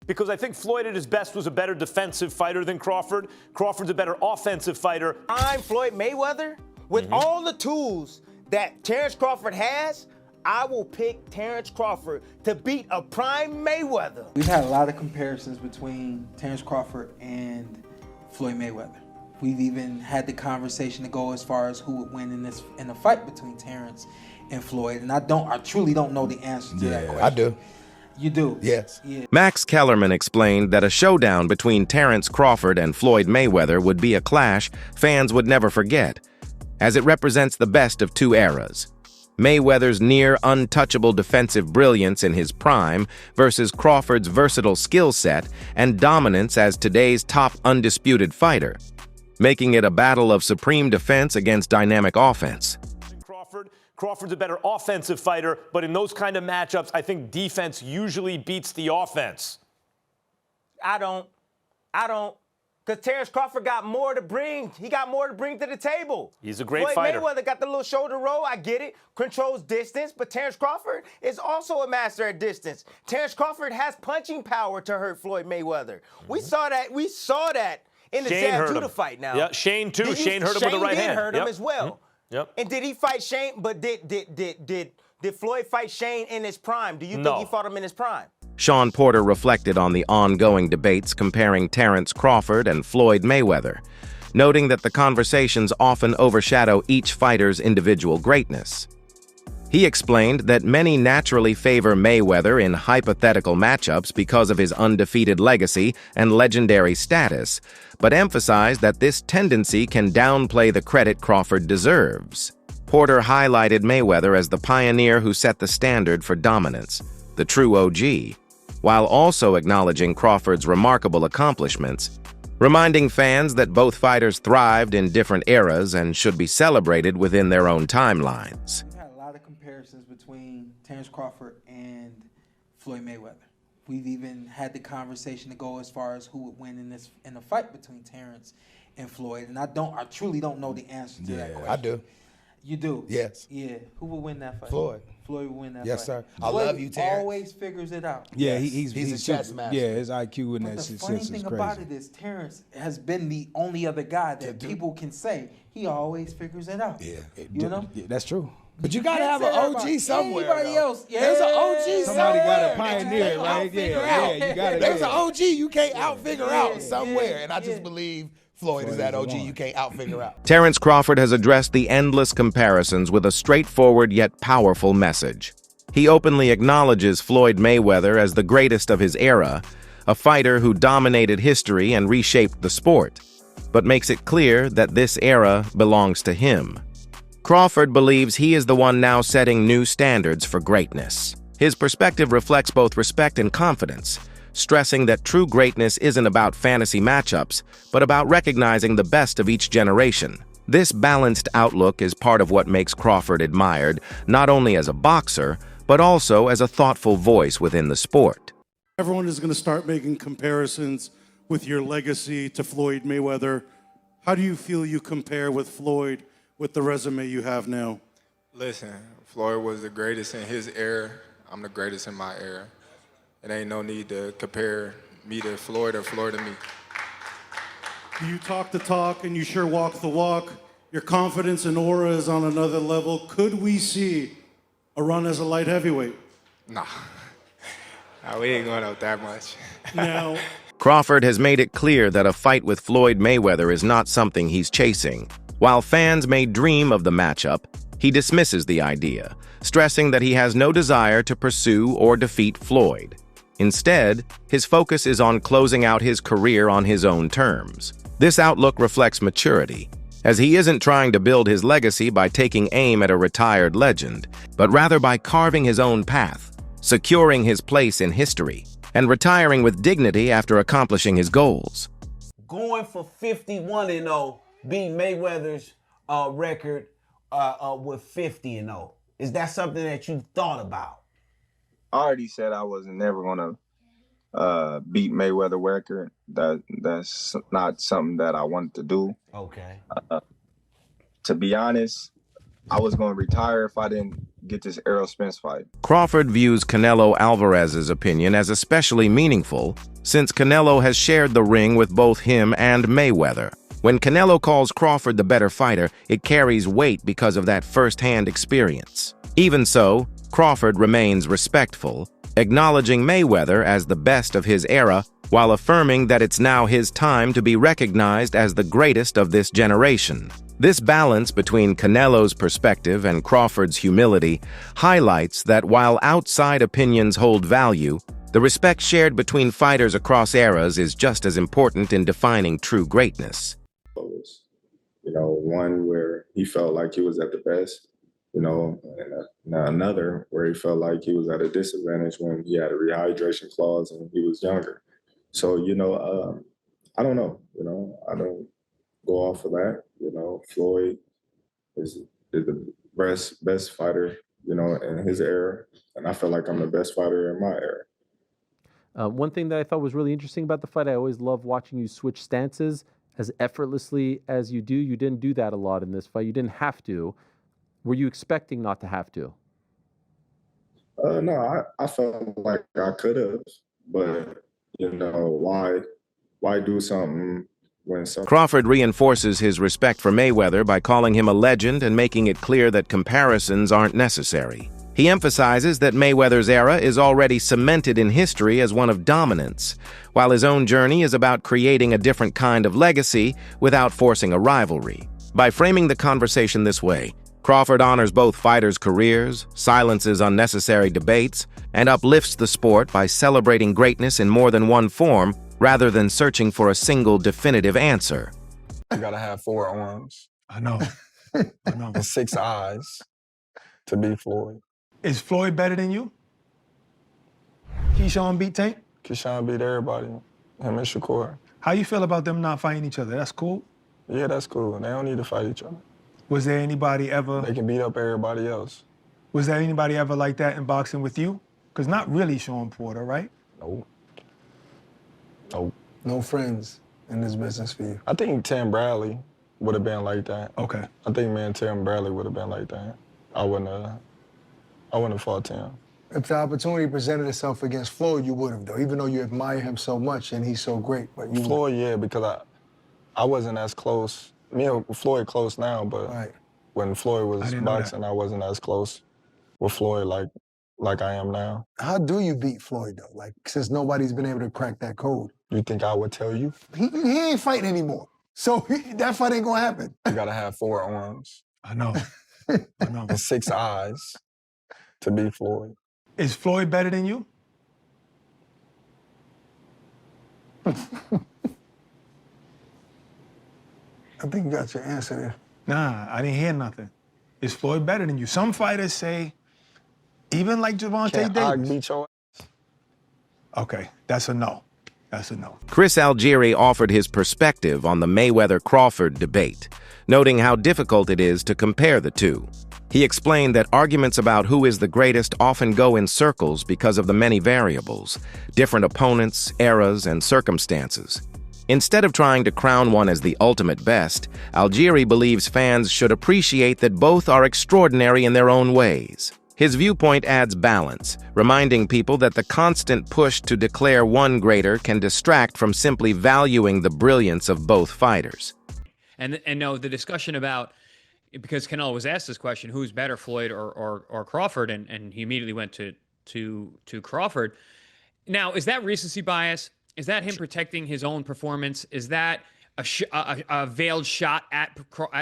Because I think Floyd at his best was a better defensive fighter than Crawford. Crawford's a better offensive fighter. I'm Floyd Mayweather. With all the tools that Terence Crawford has, I will pick Terence Crawford to beat a prime Mayweather. We've had a lot of comparisons between Terence Crawford and Floyd Mayweather. We've even had the conversation to go as far as who would win in a fight between Terence and Floyd. And I truly don't know the answer to that question. I do. You do? Yes. Yeah. Max Kellerman explained that a showdown between Terence Crawford and Floyd Mayweather would be a clash fans would never forget, as it represents the best of two eras. Mayweather's near untouchable defensive brilliance in his prime versus Crawford's versatile skill set and dominance as today's top undisputed fighter, making it a battle of supreme defense against dynamic offense. Crawford's a better offensive fighter, but in those kind of matchups, I think defense usually beats the offense. I don't. Because Terence Crawford got more to bring. He got more to bring to the table. He's a great fighter. Floyd Mayweather got the little shoulder roll. I get it. Controls distance. But Terence Crawford is also a master at distance. Terence Crawford has punching power to hurt Floyd Mayweather. We saw that. In the Sam Judah fight now. Yeah, Shane too. Shane hurt him with the right hand. Shane hurt him as well. Yep. And did he fight Shane? But did Floyd fight Shane in his prime? Do you think he fought him in his prime? Sean Porter reflected on the ongoing debates comparing Terence Crawford and Floyd Mayweather, noting that the conversations often overshadow each fighter's individual greatness. He explained that many naturally favor Mayweather in hypothetical matchups because of his undefeated legacy and legendary status, but emphasized that this tendency can downplay the credit Crawford deserves. Porter highlighted Mayweather as the pioneer who set the standard for dominance, the true OG, while also acknowledging Crawford's remarkable accomplishments, reminding fans that both fighters thrived in different eras and should be celebrated within their own timelines. We've had a lot of comparisons between Terence Crawford and Floyd Mayweather. We've even had the conversation to go as far as who would win in a fight between Terence and Floyd. And I truly don't know the answer to that question. I do. You do? Yes. Yeah. Who would win that fight? Floyd. Floyd would win that fight. Yes, sir. I Floyd love you, Terence. always figures it out. Yeah, Yes. he's a chess master. Yeah, his IQ and But that the shit funny is thing crazy. about it is Terence has been the only other guy that people can say he always figures it out. Yeah. You know? Yeah, that's true. But you gotta have an OG somewhere. Anybody though. else? Yeah. There's an OG Somebody got somewhere to pioneer it, right? figure Yeah, out. you got it. There's an OG you can't out-figure out somewhere. yeah, And I just believe Floyd is that OG you can't out-figure out. Terence Crawford has addressed the endless comparisons with a straightforward yet powerful message. He openly acknowledges Floyd Mayweather as the greatest of his era, a fighter who dominated history and reshaped the sport, but makes it clear that this era belongs to him. Crawford believes he is the one now setting new standards for greatness. His perspective reflects both respect and confidence, stressing that true greatness isn't about fantasy matchups, but about recognizing the best of each generation. This balanced outlook is part of what makes Crawford admired, not only as a boxer, but also as a thoughtful voice within the sport. Everyone is going to start making comparisons with your legacy to Floyd Mayweather. How do you feel you compare with Floyd with the resume you have now? Listen, Floyd was the greatest in his era. I'm the greatest in my era. It ain't no need to compare me to Floyd or Floyd to me. You talk the talk and you sure walk the walk. Your confidence and aura is on another level. Could we see a run as a light heavyweight? Nah, we ain't going up that much. Now, Crawford has made it clear that a fight with Floyd Mayweather is not something he's chasing. While fans may dream of the matchup, he dismisses the idea, stressing that he has no desire to pursue or defeat Floyd. Instead, his focus is on closing out his career on his own terms. This outlook reflects maturity, as he isn't trying to build his legacy by taking aim at a retired legend, but rather by carving his own path, securing his place in history, and retiring with dignity after accomplishing his goals. Going for 51-0 beat Mayweather's record with 50-0. Is that something that you thought about? I already said I wasn't never gonna beat Mayweather record. That's not something that I wanted to do. Okay. To be honest, I was gonna retire if I didn't get this Errol Spence fight. Crawford views Canelo Alvarez's opinion as especially meaningful, since Canelo has shared the ring with both him and Mayweather. When Canelo calls Crawford the better fighter, it carries weight because of that first-hand experience. Even so, Crawford remains respectful, acknowledging Mayweather as the best of his era, while affirming that it's now his time to be recognized as the greatest of this generation. This balance between Canelo's perspective and Crawford's humility highlights that while outside opinions hold value, the respect shared between fighters across eras is just as important in defining true greatness. You know, one where he felt like he was at the best, you know, and another where he felt like he was at a disadvantage when he had a rehydration clause and he was younger. So, you know, I don't know, you know, I don't go off of that. You know, Floyd is the best fighter, you know, in his era, and I feel like I'm the best fighter in my era. One thing that I thought was really interesting about the fight, I always love watching you switch stances as effortlessly as you do. You didn't do that a lot in this fight. You didn't have to. Were you expecting not to have to? No, I felt like I could have, but, you know, why do something when some... Crawford reinforces his respect for Mayweather by calling him a legend and making it clear that comparisons aren't necessary. He emphasizes that Mayweather's era is already cemented in history as one of dominance, while his own journey is about creating a different kind of legacy without forcing a rivalry. By framing the conversation this way, Crawford honors both fighters' careers, silences unnecessary debates, and uplifts the sport by celebrating greatness in more than one form rather than searching for a single definitive answer. You gotta have 4 arms. I know. I know. And 6 eyes to beat Floyd. Is Floyd better than you? Keyshawn beat Tank? Keyshawn beat everybody. Him and Shakur. How you feel about them not fighting each other? That's cool? Yeah, that's cool. They don't need to fight each other. Was there anybody ever... They can beat up everybody else. Was there anybody ever like that in boxing with you? Because not really Sean Porter, right? No. No. No friends in this business for you? I think Tim Bradley would have been like that. Okay. I think me and Tim Bradley would have been like that. I wouldn't have fought Tim. If the opportunity presented itself against Floyd, you would have, though, even though you admire him so much and he's so great. But you Floyd, yeah, because I wasn't as close. Me and Floyd close now, but when Floyd was boxing, I wasn't as close with Floyd like I am now. How do you beat Floyd, though? Like, since nobody's been able to crack that code. You think I would tell you? He ain't fighting anymore. So that fight ain't gonna happen. You gotta have 4 arms. I know. I know. And 6 eyes to beat Floyd. Is Floyd better than you? I think you got your answer there. Nah, I didn't hear nothing. Is Floyd better than you? Some fighters say, even like Gervonta Davis. Beat your ass? Okay, that's a no. That's a no. Chris Algieri offered his perspective on the Mayweather-Crawford debate, noting how difficult it is to compare the two. He explained that arguments about who is the greatest often go in circles because of the many variables, different opponents, eras, and circumstances. Instead of trying to crown one as the ultimate best, Algieri believes fans should appreciate that both are extraordinary in their own ways. His viewpoint adds balance, reminding people that the constant push to declare one greater can distract from simply valuing the brilliance of both fighters. And no, the discussion about, because Canelo was asked this question, who's better, Floyd or Crawford, and he immediately went to Crawford. Now, is that recency bias? Is that him protecting his own performance? Is that a veiled shot at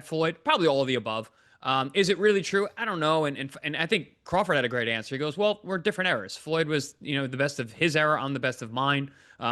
Floyd? Probably all of the above. Is it really true? I don't know. And I think Crawford had a great answer. He goes, well, we're different eras. Floyd was, the best of his era. I'm the best of mine,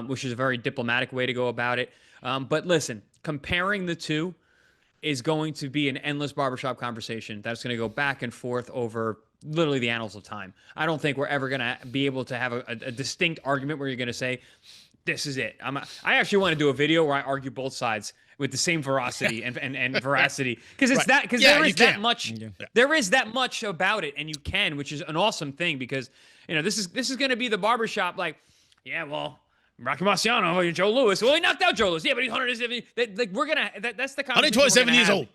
which is a very diplomatic way to go about it. But listen, comparing the two is going to be an endless barbershop conversation that's going to go back and forth over literally the annals of time. I don't think we're ever going to be able to have a distinct argument where you're going to say, this is it. I actually want to do a video where I argue both sides with the same veracity and veracity, because it's that, because there is that much. There is that much about it, and you can, which is an awesome thing, because this is going to be the barbershop. Like, yeah, well, Rocky Marciano, Joe Louis. Well, he knocked out Joe Louis. Yeah, but he's 170. Like, we're gonna. That's the conversation 127 years old.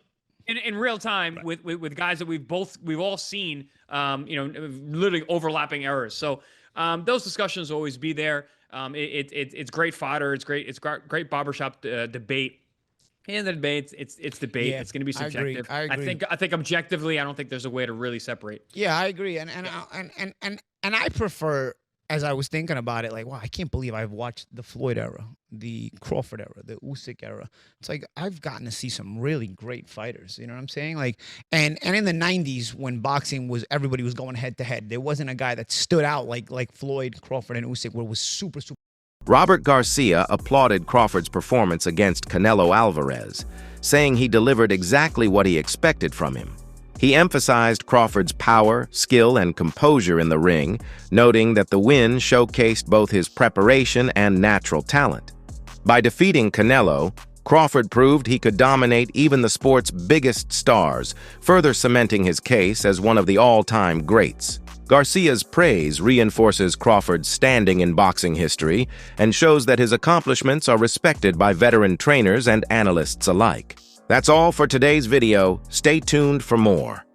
In real time with guys that we've all seen. Literally overlapping errors. So those discussions will always be there. It's great fodder. It's great barbershop debate. In the debate, it's debate. Yeah, It's going to be subjective. I agree. I think objectively, I don't think there's a way to really separate. Yeah, I agree, and I prefer, as I was thinking about it, like, wow, I can't believe I've watched the Floyd era, the Crawford era, the Usyk era. It's like I've gotten to see some really great fighters. You know what I'm saying? Like, and in the '90s when boxing was, everybody was going head to head. There wasn't a guy that stood out like Floyd, Crawford, and Usyk, where it was super. Robert Garcia applauded Crawford's performance against Canelo Alvarez, saying he delivered exactly what he expected from him. He emphasized Crawford's power, skill, and composure in the ring, noting that the win showcased both his preparation and natural talent. By defeating Canelo, Crawford proved he could dominate even the sport's biggest stars, further cementing his case as one of the all-time greats. Garcia's praise reinforces Crawford's standing in boxing history and shows that his accomplishments are respected by veteran trainers and analysts alike. That's all for today's video. Stay tuned for more.